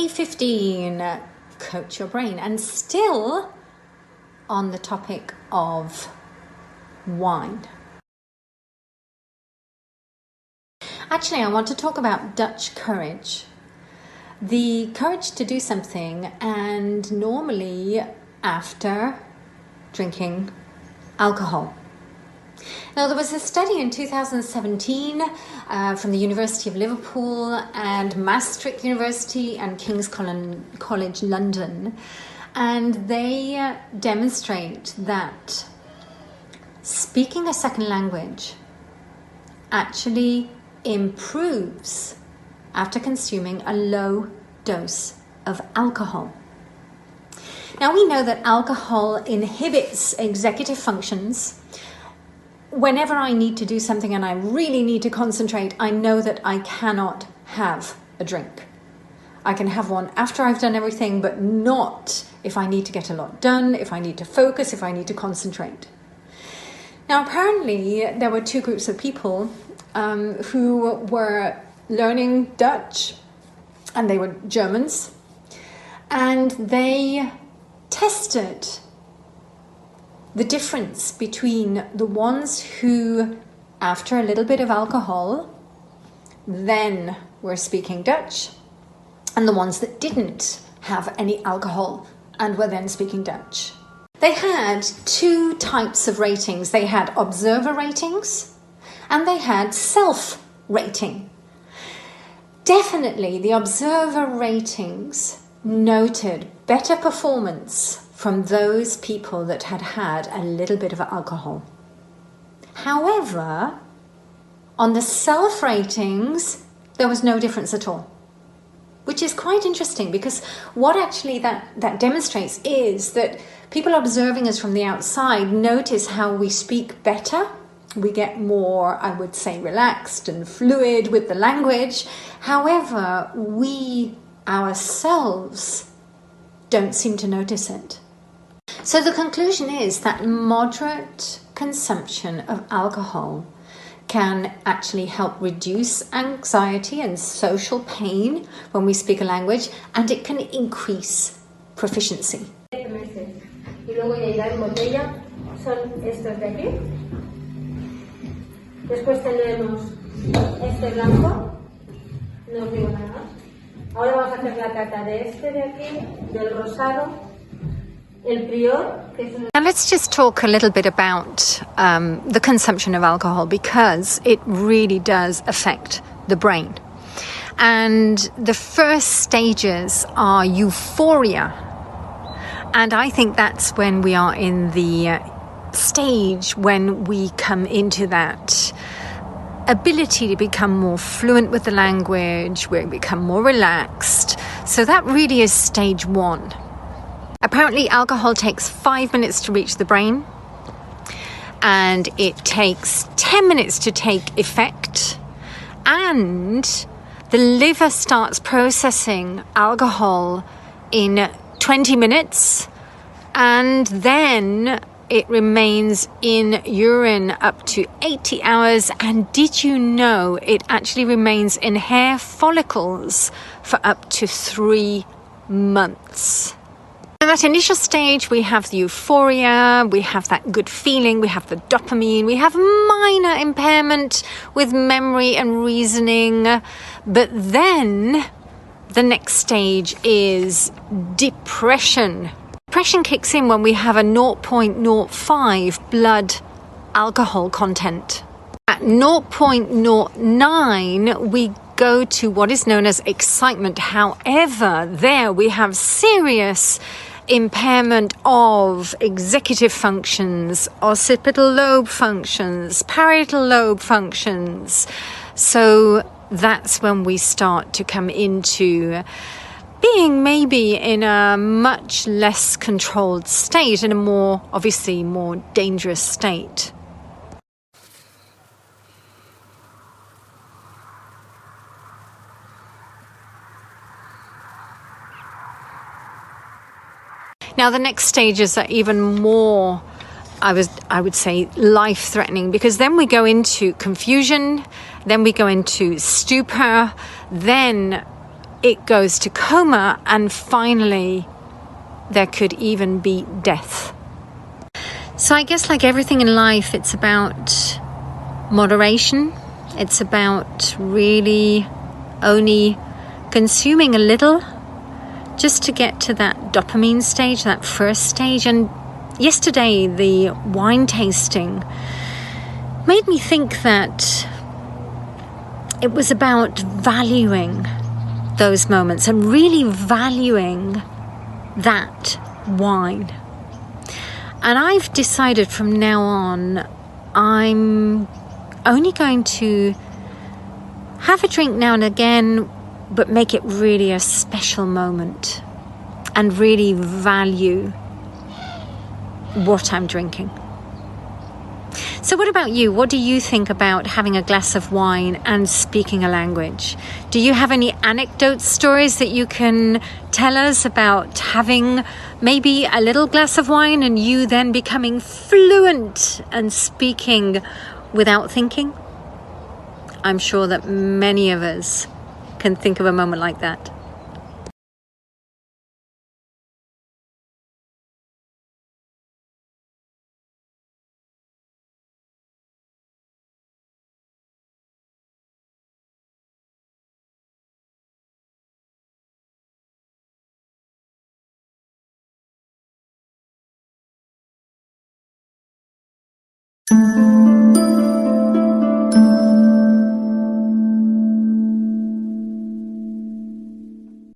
Day 15, coach your brain, and still on the topic of wine. Actually, I want to talk about Dutch courage. The courage to do something, and normally after drinking alcohol. Now, there was a study in 2017 from the University of Liverpool and Maastricht University and King's College London, and they demonstrate that speaking a second language actually improves after consuming a low dose of alcohol. Now, we know that alcohol inhibits executive functions. Whenever I need to do something and I really need to concentrate, I know that I cannot have a drink. I can have one after I've done everything, but not if I need to get a lot done, if I need to focus, if I need to concentrate. Now, apparently, there were two groups of people who were learning Dutch, and they were Germans, and they tested the difference between the ones who, after a little bit of alcohol, then were speaking Dutch, and the ones that didn't have any alcohol and were then speaking Dutch. They had two types of ratings. They had observer ratings and they had self-rating. Definitely the observer ratings noted better performance from those people that had had a little bit of alcohol. However, on the self-ratings, there was no difference at all, which is quite interesting, because what actually that demonstrates is that people observing us from the outside notice how we speak better. We get more, I would say, relaxed and fluid with the language. However, we ourselves don't seem to notice it. So the conclusion is that moderate consumption of alcohol can actually help reduce anxiety and social pain when we speak a language, and it can increase proficiency. Y luego ya irá en botella, son estos de aquí. Después tenemos este blanco, no os digo nada más. Ahora vamos a hacer la cata de este de aquí, del rosado, el prior, que es un... Now let's just talk a little bit about the consumption of alcohol, because it really does affect the brain. And the first stages are euphoria. And I think that's when we are in the stage when we come into that ability to become more fluent with the language, where we become more relaxed. So that really is stage one. Apparently, alcohol takes 5 minutes to reach the brain, and it takes 10 minutes to take effect, and the liver starts processing alcohol in 20 minutes, and then it remains in urine up to 80 hours. And did you know it actually remains in hair follicles for up to 3 months? In that initial stage, we have the euphoria, we have that good feeling, we have the dopamine, we have minor impairment with memory and reasoning. But then the next stage is depression. Depression kicks in when we have a 0.05 blood alcohol content. At 0.09, we go to what is known as excitement. However, there we have serious impairment of executive functions, occipital lobe functions, parietal lobe functions. So that's when we start to come into being maybe in a much less controlled state, in a more, obviously, more dangerous state. Now, the next stages are even more, I would say, life-threatening, because then we go into confusion, then we go into stupor, then it goes to coma, and finally there could even be death. So I guess like everything in life, it's about moderation. It's about really only consuming a little just to get to that dopamine stage, that first stage. And yesterday, the wine tasting made me think that it was about valuing those moments and really valuing that wine. And I've decided from now on, I'm only going to have a drink now and again, but make it really a special moment and really value what I'm drinking. So what about you? What do you think about having a glass of wine and speaking a language? Do you have any anecdote stories that you can tell us about having maybe a little glass of wine and you then becoming fluent and speaking without thinking? I'm sure that many of us can think of a moment like that.